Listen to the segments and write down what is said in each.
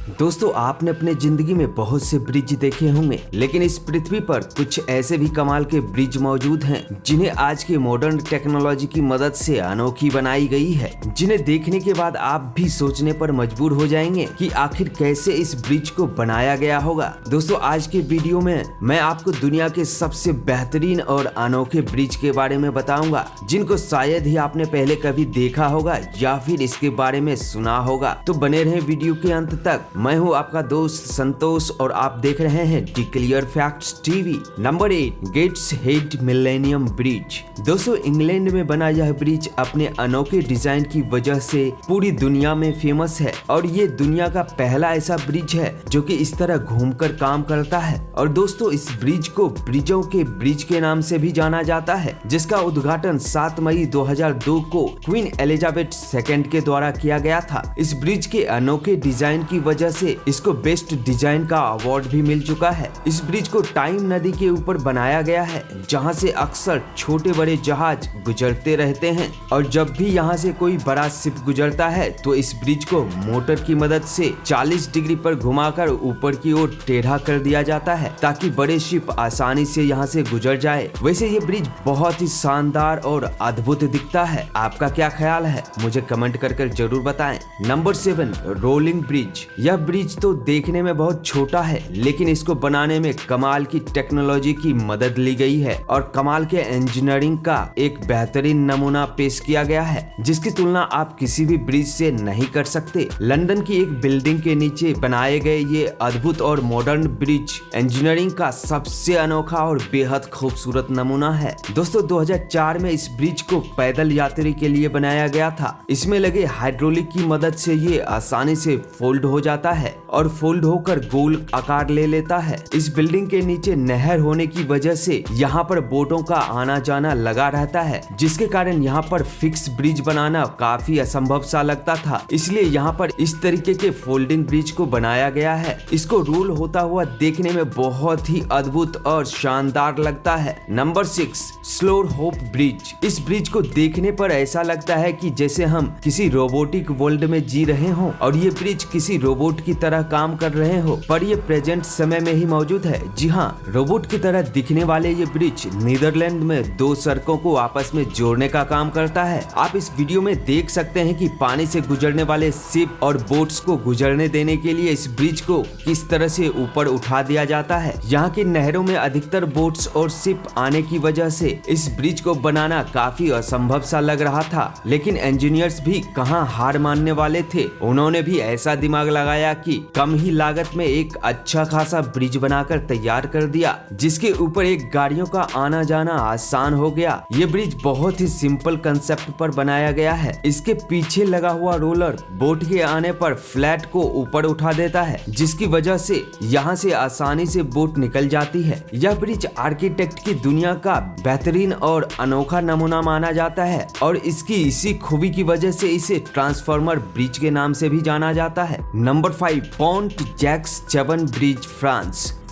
दोस्तों, आपने अपने जिंदगी में बहुत से ब्रिज देखे होंगे, लेकिन इस पृथ्वी पर कुछ ऐसे भी कमाल के ब्रिज मौजूद हैं जिन्हें आज के मॉडर्न टेक्नोलॉजी की मदद से अनोखी बनाई गई है, जिन्हें देखने के बाद आप भी सोचने पर मजबूर हो जाएंगे कि आखिर कैसे इस ब्रिज को बनाया गया होगा। दोस्तों, आज के वीडियो में मैं आपको दुनिया के सबसे बेहतरीन और अनोखे ब्रिज के बारे में बताऊंगा, जिनको शायद ही आपने पहले कभी देखा होगा या फिर इसके बारे में सुना होगा। तो बने रहे वीडियो के अंत तक। मैं हूं आपका दोस्त संतोष और आप देख रहे हैं the clear facts TV. Number 8, Gateshead millennium bridge. दोस्तों, इंग्लैंड में बना यह ब्रिज अपने अनोखे डिजाइन की वजह से पूरी दुनिया में फेमस है और ये दुनिया का पहला ऐसा ब्रिज है जो कि इस तरह घूमकर काम करता है। और दोस्तों, इस ब्रिज को ब्रिजों के ब्रिज के नाम से भी जाना जाता है, जिसका उद्घाटन 7 मई 2002 को क्वीन एलिजाबेथ II के द्वारा किया गया था। इस ब्रिज के अनोखे डिजाइन की वजह से इसको बेस्ट डिजाइन का अवार्ड भी मिल चुका है। इस ब्रिज को टाइम नदी के ऊपर बनाया गया है, जहां से अक्सर छोटे बड़े जहाज गुजरते रहते हैं और जब भी यहां से कोई बड़ा शिप गुजरता है तो इस ब्रिज को मोटर की मदद से 40 डिग्री पर घुमाकर ऊपर की ओर टेढ़ा कर दिया जाता है ताकि बड़े शिप आसानी से यहां से गुजर जाए। वैसे ये ब्रिज बहुत ही शानदार और अद्भुत दिखता है। आपका क्या ख्याल है, मुझे कमेंट कर जरूर बताएं। Number 7, rolling bridge. यह ब्रिज तो देखने में बहुत छोटा है, लेकिन इसको बनाने में कमाल की टेक्नोलॉजी की मदद ली गई है और कमाल के इंजीनियरिंग का एक बेहतरीन नमूना पेश किया गया है, जिसकी तुलना आप किसी भी ब्रिज से नहीं कर सकते। लंदन की एक बिल्डिंग के नीचे बनाए गए ये अद्भुत और मॉडर्न ब्रिज इंजीनियरिंग का सबसे अनोखा और बेहद खूबसूरत नमूना है। दोस्तों, 2004 में इस ब्रिज को पैदल यात्री के लिए बनाया गया था। इसमें लगे हाइड्रोलिक की मदद से ये आसानी से फोल्ड हो जाता है और फोल्ड होकर गोल आकार ले लेता है। इस बिल्डिंग के नीचे नहर होने की वजह से यहाँ पर बोटों का आना जाना लगा रहता है, जिसके कारण यहाँ पर फिक्स ब्रिज बनाना काफी असंभव सा लगता था। इसलिए यहाँ पर इस तरीके के फोल्डिंग ब्रिज को बनाया गया है। इसको रोल होता हुआ देखने में बहुत ही अद्भुत और शानदार लगता है। Number 6, स्लोर hope bridge. इस ब्रिज को देखने पर ऐसा लगता है कि जैसे हम किसी रोबोटिक वर्ल्ड में जी रहे हों और ये ब्रिज किसी रोबोट की तरह काम कर रहे हो, पर ये प्रेजेंट समय में ही मौजूद है। जी हाँ, रोबोट की तरह दिखने वाले ये ब्रिज नीदरलैंड में 2 सड़कों को आपस में जोड़ने का काम करता है। आप इस वीडियो में देख सकते हैं कि पानी से गुजरने वाले शिप और बोट्स को गुजरने देने के लिए इस ब्रिज को किस तरह से ऊपर उठा दिया जाता है। यहाँ की नहरों में अधिकतर बोट्स और शिप आने की वजह से इस ब्रिज को बनाना काफी असंभव सा लग रहा था, लेकिन इंजीनियर्स भी कहाँ हार मानने वाले थे। उन्होंने भी ऐसा दिमाग लगाया कि कम ही लागत में एक अच्छा खासा ब्रिज बनाकर तैयार कर दिया, जिसके ऊपर एक गाड़ियों का आना जाना आसान हो गया। ये ब्रिज बहुत ही सिंपल कंसेप्ट पर बनाया गया है। इसके पीछे लगा हुआ रोलर बोट के आने पर फ्लैट को ऊपर उठा देता है, जिसकी वजह से यहाँ से आसानी से बोट निकल जाती है। यह ब्रिज आर्किटेक्ट की दुनिया का बेहतरीन और अनोखा नमूना माना जाता है और इसकी इसी खूबी की वजह से इसे ट्रांसफॉर्मर ब्रिज के नाम से भी जाना जाता है। Number 5, Pont Jacques Chaban bridge,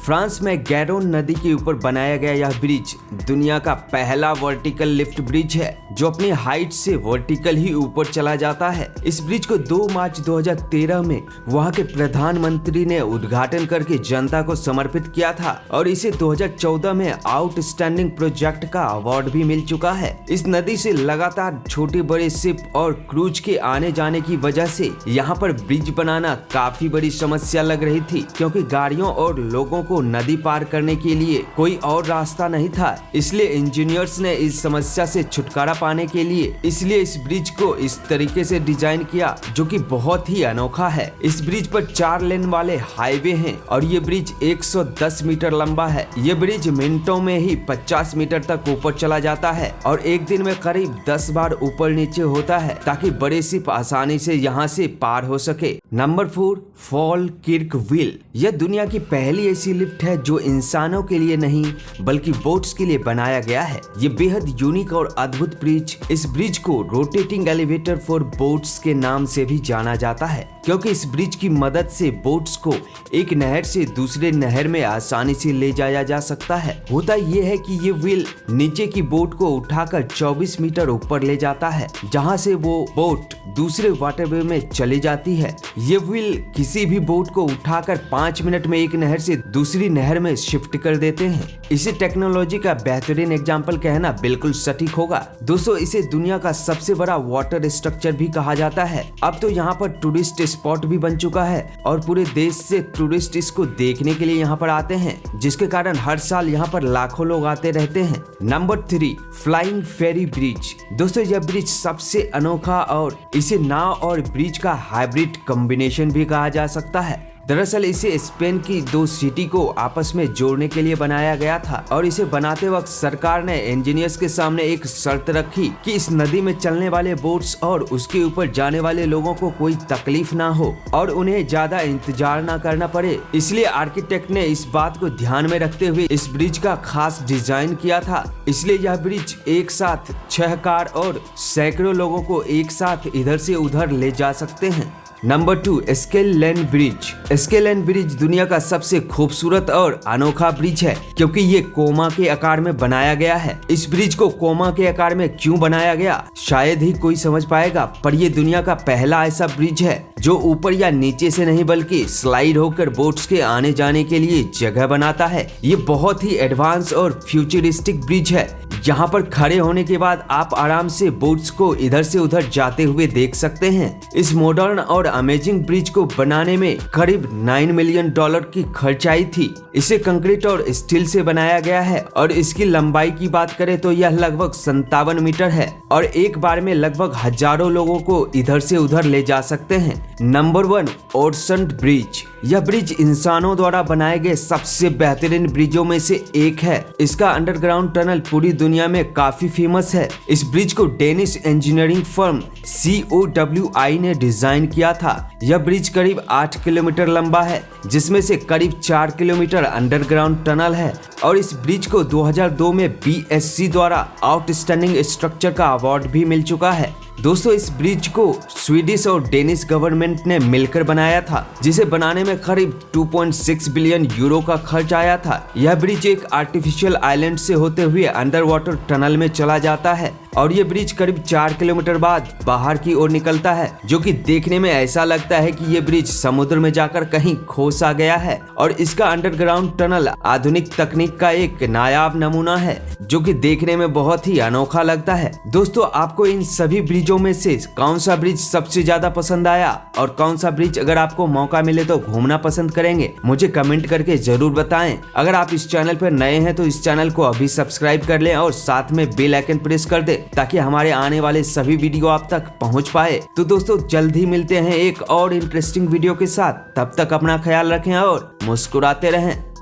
France में गैरोन नदी के ऊपर बनाया गया यह ब्रिज दुनिया का पहला वर्टिकल लिफ्ट ब्रिज है, जो अपनी हाइट से वर्टिकल ही ऊपर चला जाता है। इस ब्रिज को 2 मार्च 2013 में वहां के प्रधानमंत्री ने उद्घाटन करके जनता को समर्पित किया था और इसे 2014 में आउटस्टैंडिंग प्रोजेक्ट का अवार्ड भी मिल चुका है। इस नदी से लगातार छोटे बड़े शिप और क्रूज के आने जाने की वजह से यहाँ पर ब्रिज बनाना काफी बड़ी समस्या लग रही थी, क्योंकि गाड़ियों और लोगों को नदी पार करने के लिए कोई और रास्ता नहीं था। इसलिए इंजीनियर्स ने इस समस्या से छुटकारा पाने के लिए इस ब्रिज को इस तरीके से डिजाइन किया, जो कि बहुत ही अनोखा है। इस ब्रिज पर 4 लेन वाले हाईवे हैं और ये ब्रिज 110 मीटर लंबा है। ये ब्रिज मिनटों में ही 50 मीटर तक ऊपर चला जाता है और एक दिन में करीब 10 बार ऊपर नीचे होता है, ताकि बड़े शिप आसानी से यहाँ से पार हो सके। Number 4, Falkirk wheel. यह दुनिया की पहली ऐसी लिफ्ट है जो इंसानों के लिए नहीं बल्कि बोट्स के लिए बनाया गया है। ये बेहद यूनिक और अद्भुत ब्रिज, इस ब्रिज को रोटेटिंग एलिवेटर फॉर बोट्स के नाम से भी जाना जाता है, क्योंकि इस ब्रिज की मदद से बोट्स को एक नहर से दूसरे नहर में आसानी से ले जाया जा सकता है। होता यह है कि ये व्हील नीचे की बोट को उठाकर 24 मीटर ऊपर ले जाता है, जहां से वो बोट दूसरे वाटरवे में चली जाती है। ये व्हील किसी भी बोट को उठाकर 5 मिनट में एक नहर से दूसरी नहर में शिफ्ट कर देते हैं। इसे टेक्नोलॉजी का बेहतरीन एग्जाम्पल कहना बिल्कुल सटीक होगा। दोस्तों, इसे दुनिया का सबसे बड़ा वाटर स्ट्रक्चर भी कहा जाता है। अब तो यहाँ पर टूरिस्ट स्पॉट भी बन चुका है और पूरे देश से टूरिस्ट इसको देखने के लिए यहाँ पर आते हैं, जिसके कारण हर साल यहाँ पर लाखों लोग आते रहते हैं। नंबर 3, फ्लाइंग फेरी ब्रिज। दोस्तों, यह ब्रिज सबसे अनोखा और इसे नाव और ब्रिज का हाइब्रिड कॉम्बिनेशन भी कहा जा सकता है। दरअसल इसे स्पेन की 2 सिटी को आपस में जोड़ने के लिए बनाया गया था और इसे बनाते वक्त सरकार ने इंजीनियर्स के सामने एक शर्त रखी कि इस नदी में चलने वाले बोट्स और उसके ऊपर जाने वाले लोगों को कोई तकलीफ ना हो और उन्हें ज्यादा इंतजार ना करना पड़े। इसलिए आर्किटेक्ट ने इस बात को ध्यान में रखते हुए इस ब्रिज का खास डिजाइन किया था। इसलिए यह ब्रिज एक साथ 6 कार और सैकड़ों लोगों को एक साथ इधर से उधर ले जा सकते हैं। Number 2, Skelland bridge. Skelland bridge दुनिया का सबसे खूबसूरत और अनोखा ब्रिज है, क्योंकि ये कोमा के आकार में बनाया गया है। इस ब्रिज को कोमा के आकार में क्यों बनाया गया शायद ही कोई समझ पाएगा, पर ये दुनिया का पहला ऐसा ब्रिज है जो ऊपर या नीचे से नहीं बल्कि स्लाइड होकर बोट्स के आने जाने के लिए जगह बनाता है। ये बहुत ही एडवांस और फ्यूचरिस्टिक ब्रिज है। यहाँ पर खड़े होने के बाद आप आराम से बोट्स को इधर से उधर जाते हुए देख सकते हैं। इस मॉडर्न और अमेजिंग ब्रिज को बनाने में करीब $9 मिलियन की खर्च आई थी। इसे कंक्रीट और स्टील से बनाया गया है और इसकी लंबाई की बात करें तो यह लगभग 57 मीटर है और एक बार में लगभग हजारों लोगों को इधर से उधर ले जा सकते हैं। Number 1, Oresund bridge. यह ब्रिज इंसानों द्वारा बनाए गए सबसे बेहतरीन ब्रिजों में से एक है। इसका अंडरग्राउंड टनल पूरी दुनिया में काफी फेमस है। इस ब्रिज को डेनिश इंजीनियरिंग फर्म COWI ने डिजाइन किया था। यह ब्रिज करीब 8 किलोमीटर लंबा है, जिसमें से करीब 4 किलोमीटर अंडरग्राउंड टनल है और इस ब्रिज को 2002 में BSC द्वारा आउटस्टैंडिंग स्ट्रक्चर का अवार्ड भी मिल चुका है। दोस्तों, इस ब्रिज को स्वीडिश और डेनिश गवर्नमेंट ने मिलकर बनाया था, जिसे बनाने में करीब 2.6 बिलियन यूरो का खर्च आया था। यह ब्रिज एक आर्टिफिशियल आइलैंड से होते हुए अंडर वाटर टनल में चला जाता है और ये ब्रिज करीब 4 किलोमीटर बाद बाहर की ओर निकलता है, जो कि देखने में ऐसा लगता है कि ये ब्रिज समुद्र में जाकर कहीं खो सा गया है। और इसका अंडरग्राउंड टनल आधुनिक तकनीक का एक नायाब नमूना है, जो कि देखने में बहुत ही अनोखा लगता है। दोस्तों, आपको इन सभी ब्रिजों में से कौन सा ब्रिज सबसे ज्यादा पसंद आया और कौन सा ब्रिज अगर आपको मौका मिले तो घूमना पसंद करेंगे, मुझे कमेंट करके जरूर बताएं। अगर आप इस चैनल पर नए हैं तो इस चैनल को अभी सब्सक्राइब कर लें और साथ में बेल आइकन प्रेस कर दें, ताकि हमारे आने वाले सभी वीडियो आप तक पहुंच पाए। तो दोस्तों, जल्द ही मिलते हैं एक और इंटरेस्टिंग वीडियो के साथ। तब तक अपना ख्याल रखें और मुस्कुराते रहें।